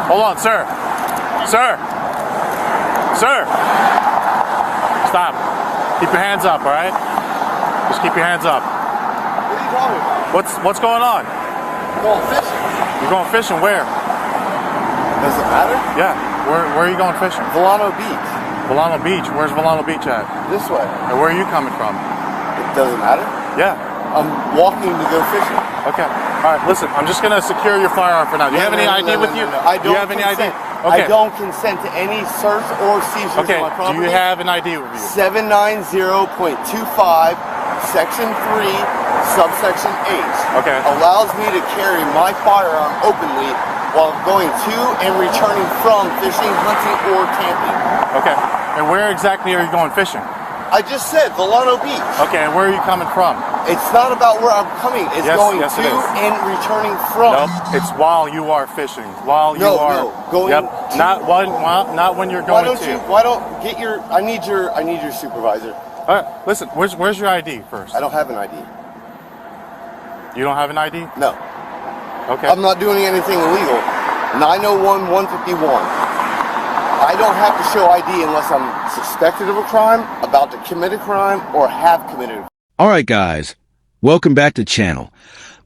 Hold on, sir. Sir. Sir. Stop. Keep your hands up, all right? Just keep your hands up. What are you talking about? What's going on? I'm going fishing. You're going fishing where? Does it matter? Yeah. Where are you going fishing? Volano Beach. Volano Beach. Where's Volano Beach at? This way. And where are you coming from? It doesn't matter. Yeah. I'm walking to go fishing. Okay. All right. Listen, I'm just gonna secure your firearm for now. Do you have any ID with you? I don't. Do you have any ID? I don't consent to any search or seizures of my property. Do you have an ID with you? 790.25, Section 3, Subsection H. Okay. Allows me to carry my firearm openly while going to and returning from fishing, hunting, or camping. Okay. And where exactly are you going fishing? I just said Volano Beach. Okay. And where are you coming from? It's not about where I'm coming. It's going yes, to it is. and returning from. Nope. It's while you are fishing. While you are going. Yep. To, not when you're going to. Why don't get your? I need your supervisor. All right. Listen. Where's your ID first? I don't have an ID. You don't have an ID? No. Okay. I'm not doing anything illegal. 901-151. I don't have to show ID unless I'm suspected of a crime, about to commit a crime, or have committed a crime. Alright guys, welcome back to the channel,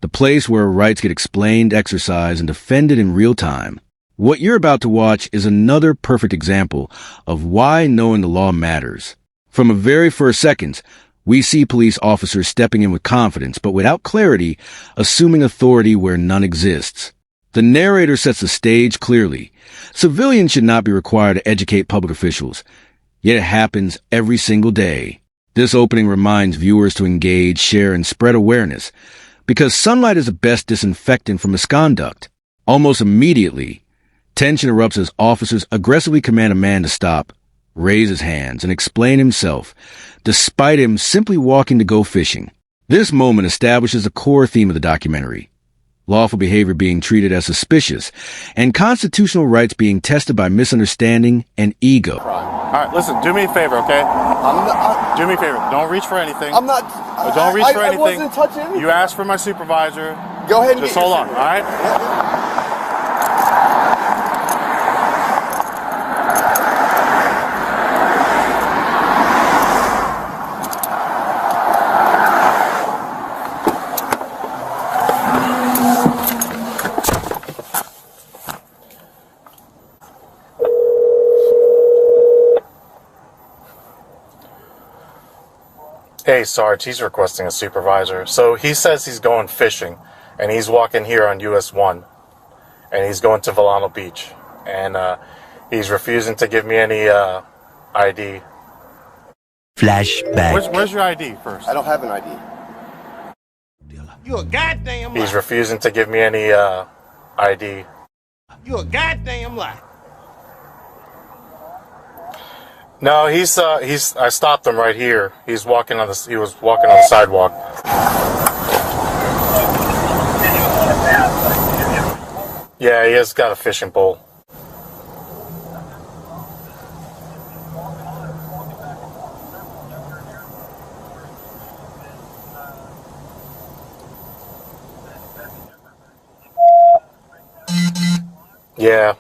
the place where rights get explained, exercised, and defended in real time. What you're about to watch is another perfect example of why knowing the law matters. From the very first seconds, we see police officers stepping in with confidence, but without clarity, assuming authority where none exists. The narrator sets the stage clearly. Civilians should not be required to educate public officials, yet it happens every single day. This opening reminds viewers to engage, share, and spread awareness, because sunlight is the best disinfectant for misconduct. Almost immediately, tension erupts as officers aggressively command a man to stop, raise his hands, and explain himself, despite him simply walking to go fishing. This moment establishes a core theme of the documentary: lawful behavior being treated as suspicious, and constitutional rights being tested by misunderstanding and ego. All right, listen, do me a favor, okay? Do me a favor. Don't reach for anything. I'm not. Don't reach for anything. I wasn't touching anything. You asked for my supervisor. Go ahead and just hold on, all right? Hey, Sarge, he's requesting a supervisor. So he says he's going fishing, and he's walking here on US 1, and he's going to Volano Beach, and he's refusing to give me any ID. Flashback. Where's your ID first? I don't have an ID. You a goddamn lie. He's refusing to give me any ID. You a goddamn lie. No, he's I stopped him right here. He was walking on the sidewalk. Yeah, he has got a fishing pole. Yeah.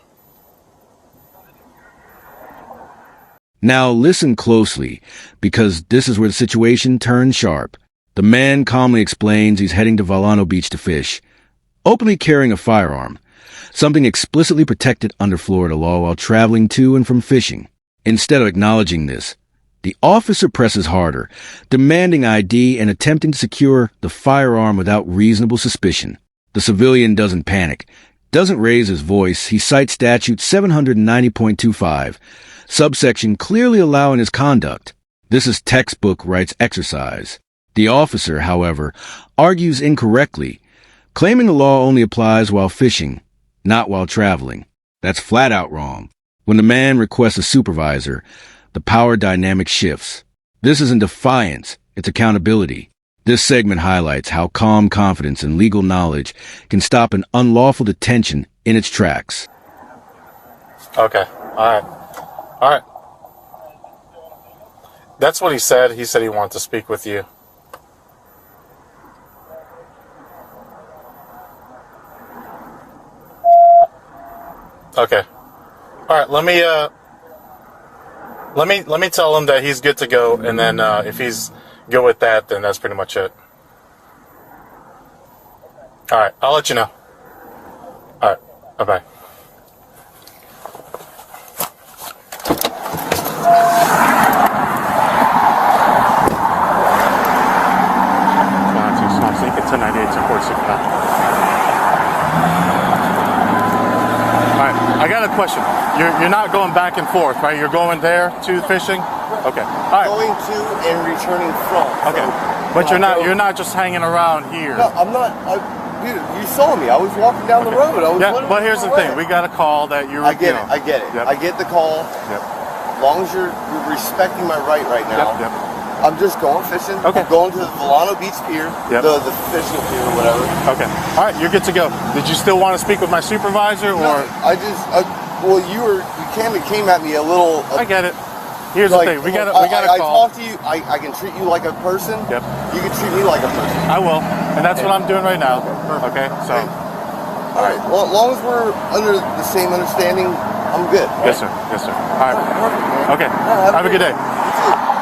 Now listen closely, because this is where the situation turns sharp. The man calmly explains he's heading to Volano Beach to fish, openly carrying a firearm, something explicitly protected under Florida law while traveling to and from fishing. Instead of acknowledging this, the officer presses harder, demanding ID and attempting to secure the firearm without reasonable suspicion. The civilian doesn't panic, doesn't raise his voice. He cites statute 790.25, subsection clearly allowing his conduct. This is textbook rights exercise. The officer, however, argues incorrectly, claiming the law only applies while fishing, not while traveling. That's flat out wrong. When the man requests a supervisor, the power dynamic shifts. This isn't defiance, it's accountability. This segment highlights how calm confidence and legal knowledge can stop an unlawful detention in its tracks. Okay. All right. That's what he said. He said he wanted to speak with you. Okay. All right. Let me tell him that he's good to go, and then if he's good with that, then that's pretty much it. All right. I'll let you know. All right. Bye bye. I got a question. You're not going back and forth, right? You're going there to fishing? Okay. All right. Going to and returning from. Okay. So But you're not just hanging around here. No, I'm not. Dude, you saw me. I was walking down the road. Yeah, but here's the thing. We got a call that you're. I get it. I get it. Yep. I get the call. Yep. As long as you're respecting my right now. Yep. I'm just going fishing. Okay. I'm going to the Volano Beach Pier. Yep. The fishing pier or whatever. Okay. All right. You're good to go. Did you still want to speak with my supervisor, or? No, well, you came at me a little. I get it. Here's the thing. We got a I call. talk to you. I can treat you like a person. Yep. You can treat me like a person. I will, and that's what I'm doing right now. Okay. So. All right. Well, as long as we're under the same understanding, I'm good. Yes, sir. Yes, sir. All right. Perfect, man. Okay. Have a good day. You too.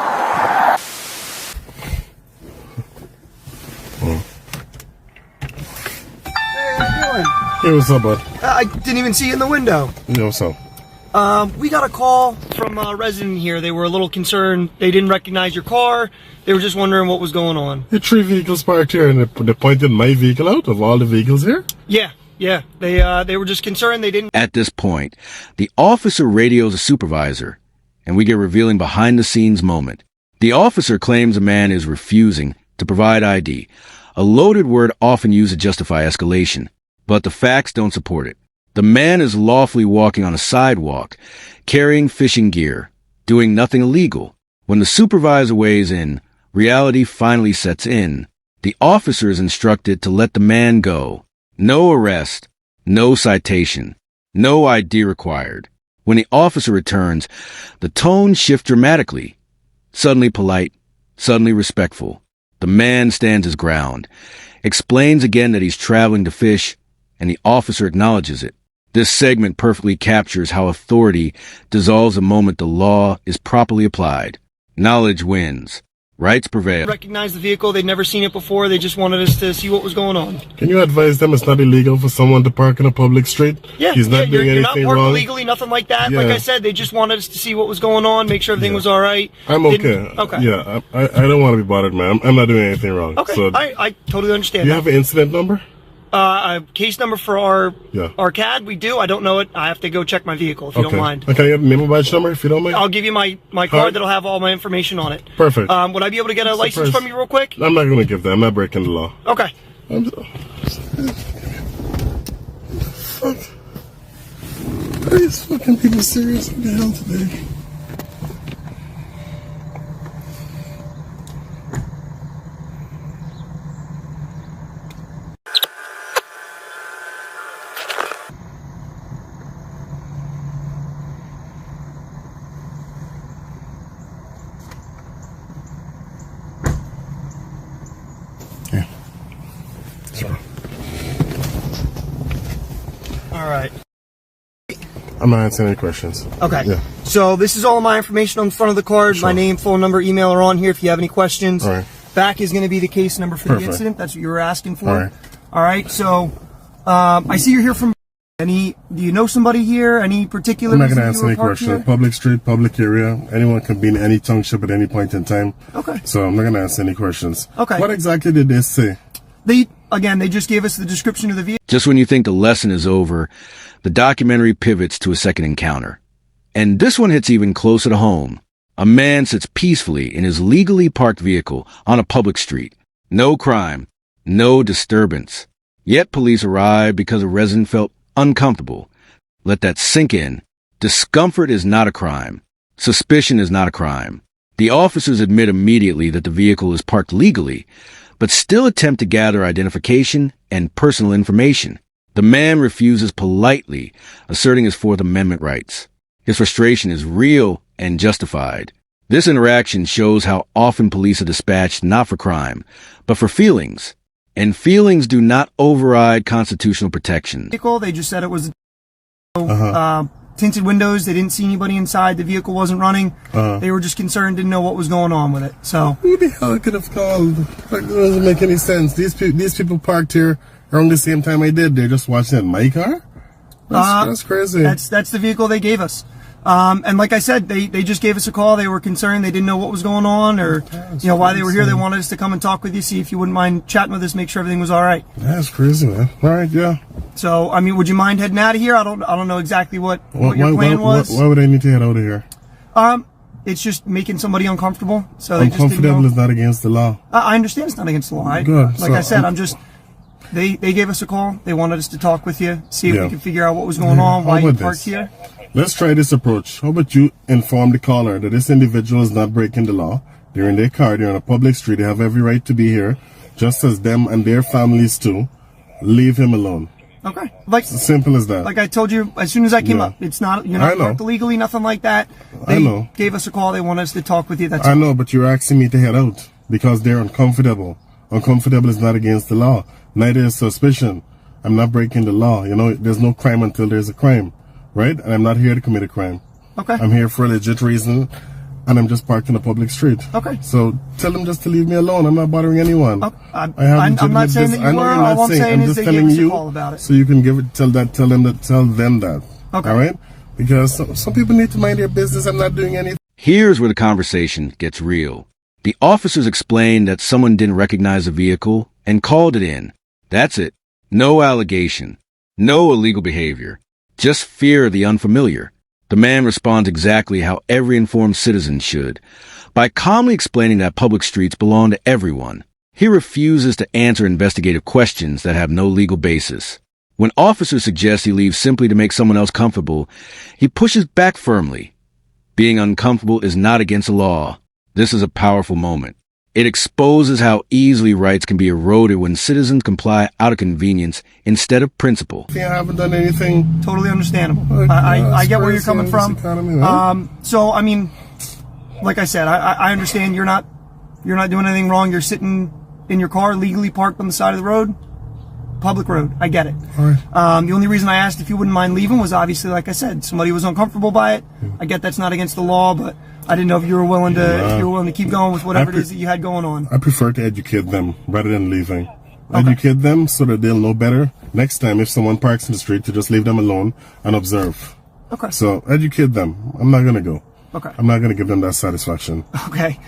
Hey, what's up, bud? I didn't even see you in the window. Yeah, what's up? We got a call from a resident here. They were a little concerned. They didn't recognize your car. They were just wondering what was going on. There are 3 vehicles parked here, and they pointed my vehicle out of all the vehicles here? Yeah. They were just concerned. They didn't. At this point, the officer radios a supervisor, and we get a revealing behind-the-scenes moment. The officer claims a man is refusing to provide ID, a loaded word often used to justify escalation, but the facts don't support it. The man is lawfully walking on a sidewalk, carrying fishing gear, doing nothing illegal. When the supervisor weighs in, reality finally sets in. The officer is instructed to let the man go. No arrest, no citation, no ID required. When the officer returns, the tone shifts dramatically. Suddenly polite, suddenly respectful. The man stands his ground, explains again that he's traveling to fish, and the officer acknowledges it. This segment perfectly captures how authority dissolves the moment the law is properly applied. Knowledge wins. Rights prevail. Recognize the vehicle. They'd never seen it before. They just wanted us to see what was going on. Can you advise them it's not illegal for someone to park in a public street? Yeah, He's not doing you're not anything parked wrong. illegally, nothing like that. Yeah. Like I said, they just wanted us to see what was going on, make sure everything was all right. I'm okay. Okay. Yeah, I don't want to be bothered, man. I'm not doing anything wrong. Okay, So, I totally understand. do you that. have an incident number? A case number for Yeah. our CAD, we do. I don't know it. I have to go check my vehicle if you don't mind. Can I get a memo badge number if you don't mind? I'll give you my card that'll have all my information on it. Perfect. Would I be able to get a license from you real quick? I'm not going to give that. I'm not breaking the law. Okay. Fuck. Are these fucking people serious? What the hell today? All right. I'm not answering any questions. Okay. Yeah. So this is all of my information on the front of the card. Sure. My name, phone number, email are on here if you have any questions. All right. Back is going to be the case number for Perfect. the incident. That's what you were asking for. All right. All right. So I see you're here from. Do you know somebody here? Any particular? I'm not going to reason answer you were any parked questions. here? Public street, public area. Anyone can be in any township at any point in time. Okay. So I'm not going to answer any questions. Okay. What exactly did they say? They just gave us the description of the vehicle. Just when you think the lesson is over, the documentary pivots to a second encounter. And this one hits even closer to home. A man sits peacefully in his legally parked vehicle on a public street. No crime, no disturbance. Yet police arrive because a resident felt uncomfortable. Let that sink in. Discomfort is not a crime. Suspicion is not a crime. The officers admit immediately that the vehicle is parked legally, but still attempt to gather identification and personal information. The man refuses politely, asserting his Fourth Amendment rights. His frustration is real and justified. This interaction shows how often police are dispatched not for crime, but for feelings. And feelings do not override constitutional protections. They just said it was Tinted windows. They didn't see anybody inside. The vehicle wasn't running. They were just concerned, didn't know what was going on with it. So who the hell could have called? Like, it doesn't make any sense. These people parked here around the same time I did. They're just watching it. My car? That's crazy. That's the vehicle they gave us. And like I said, they just gave us a call. They were concerned. They didn't know what was going on, or why they were here. They wanted us to come and talk with you, see if you wouldn't mind chatting with us, make sure everything was all right. That's crazy, man. All right, yeah. So, I mean, would you mind heading out of here? I don't know exactly what your plan was. Why would I need to head out of here? It's just making somebody uncomfortable. So they uncomfortable is not against the law. I understand it's not against the law. Good. Like I said, They gave us a call. They wanted us to talk with you, see if we could figure out what was going on, why you parked here. Let's try this approach. How about you inform the caller that this individual is not breaking the law? They're in their car. They're on a public street. They have every right to be here, just as them and their families too. Leave him alone. Okay. It's simple as that. Like I told you, as soon as I came up, you're not parked illegally, nothing like that. They gave us a call. They wanted us to talk with you. That's I know, but you're asking me to head out because they're uncomfortable. Uncomfortable is not against the law. Neither is suspicion. I'm not breaking the law. There's no crime until there's a crime, right? And I'm not here to commit a crime. Okay. I'm here for a legit reason, and I'm just parked in a public street. Okay. So tell them just to leave me alone. I'm not bothering anyone. I'm not saying that you were. All I'm saying is they gave us a call about it. So you can tell them that. Okay. All right? Because some people need to mind their business. I'm not doing anything. Here's where the conversation gets real. The officers explained that someone didn't recognize the vehicle and called it in. That's it. No allegation. No illegal behavior. Just fear of the unfamiliar. The man responds exactly how every informed citizen should, by calmly explaining that public streets belong to everyone. He refuses to answer investigative questions that have no legal basis. When officers suggest he leaves simply to make someone else comfortable, he pushes back firmly. Being uncomfortable is not against the law. This is a powerful moment. It exposes how easily rights can be eroded when citizens comply out of convenience instead of principle. I haven't done anything. Totally understandable. I get where you're coming from. So, I mean, like I said, I understand you're not doing anything wrong. You're sitting in your car legally parked on the side of the road. Public road. I get it. All right. The only reason I asked if you wouldn't mind leaving was obviously, like I said, somebody was uncomfortable by it. I get that's not against the law, but I didn't know if you were willing to keep going with whatever it is that you had going on. I prefer to educate them rather than leaving. Okay. Educate them so that they'll know better next time if someone parks in the street to just leave them alone and observe. Okay. So educate them. I'm not gonna go. Okay. I'm not gonna give them that satisfaction. Okay.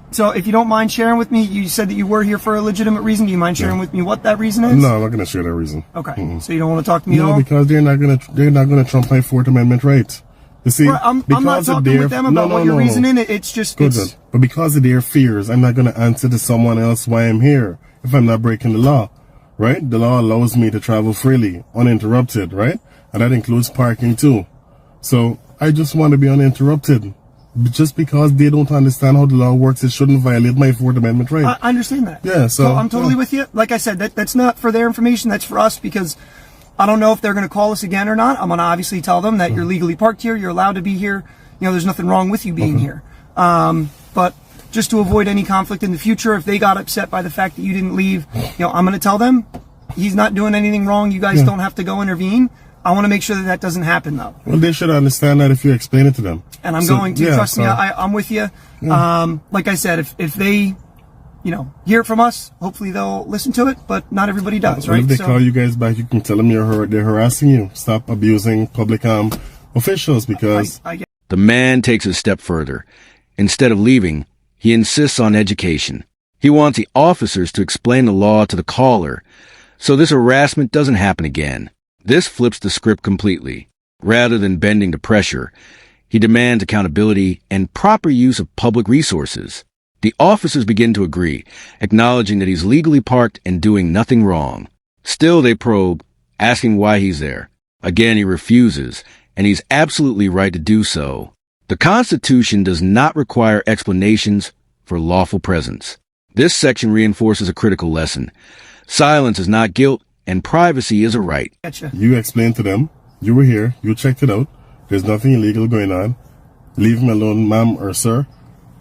So if you don't mind sharing with me, you said that you were here for a legitimate reason. Do you mind sharing with me what that reason is? No, I'm not gonna share that reason. Okay. So you don't want to talk to me at all? No, because they're not gonna trump my Fourth Amendment right. You see, right, I'm not talking with them about what your reason is. It's just but because of their fears, I'm not gonna answer to someone else why I'm here if I'm not breaking the law, right? The law allows me to travel freely, uninterrupted, right? And that includes parking too. So I just want to be uninterrupted. Just because they don't understand how the law works, it shouldn't violate my Fourth Amendment right. I understand that. Yeah, so I'm totally with you. Like I said, that's not for their information. That's for us, because I don't know if they're going to call us again or not. I'm going to obviously tell them that you're legally parked here. You're allowed to be here. There's nothing wrong with you being here. But just to avoid any conflict in the future, if they got upset by the fact that you didn't leave, I'm going to tell them he's not doing anything wrong. You guys don't have to go intervene. I want to make sure that doesn't happen, though. Well, they should understand that if you explain it to them. And I'm going to. Trust me, I'm with you. Like I said, if they, hear it from us, hopefully they'll listen to it, but not everybody does, right? If they call you guys back, you can tell them they're harassing you. Stop abusing public officials, because... The man takes a step further. Instead of leaving, he insists on education. He wants the officers to explain the law to the caller, so this harassment doesn't happen again. This flips the script completely. Rather than bending to pressure, he demands accountability and proper use of public resources. The officers begin to agree, acknowledging that he's legally parked and doing nothing wrong. Still, they probe, asking why he's there. Again, he refuses, and he's absolutely right to do so. The Constitution does not require explanations for lawful presence. This section reinforces a critical lesson. Silence is not guilt, and privacy is a right. Gotcha. You explained to them, you were here, you checked it out, there's nothing illegal going on. Leave him alone, ma'am or sir.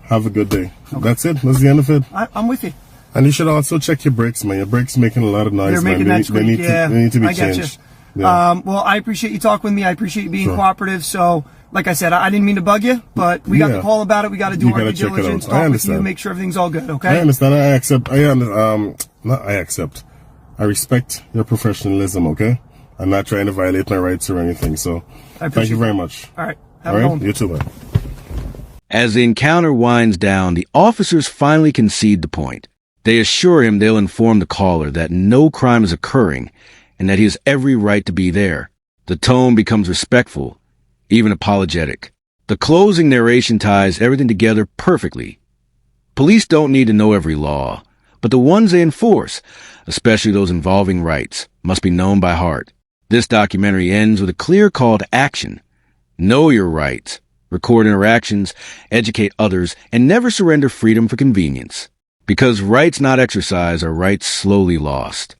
Have a good day. Okay. That's it. That's the end of it. I'm with you. And you should also check your brakes, man. Your brakes making a lot of noise, They're making man. They need to be changed. Yeah. Well, I appreciate you talking with me. I appreciate you being Sure. cooperative. So, like I said, I didn't mean to bug you, but we got the call about it. We got to do You our gotta due check it out. diligence, I talk with you, understand. make sure everything's all good, I okay? understand. I accept. Not I accept. I respect your professionalism, okay? I'm not trying to violate my rights or anything, so thank you very much. All right. Have All a right? good one. You too, man. As the encounter winds down, the officers finally concede the point. They assure him they'll inform the caller that no crime is occurring and that he has every right to be there. The tone becomes respectful, even apologetic. The closing narration ties everything together perfectly. Police don't need to know every law, but the ones they enforce, especially those involving rights, must be known by heart. This documentary ends with a clear call to action. Know your rights, record interactions, educate others, and never surrender freedom for convenience. Because rights not exercised are rights slowly lost.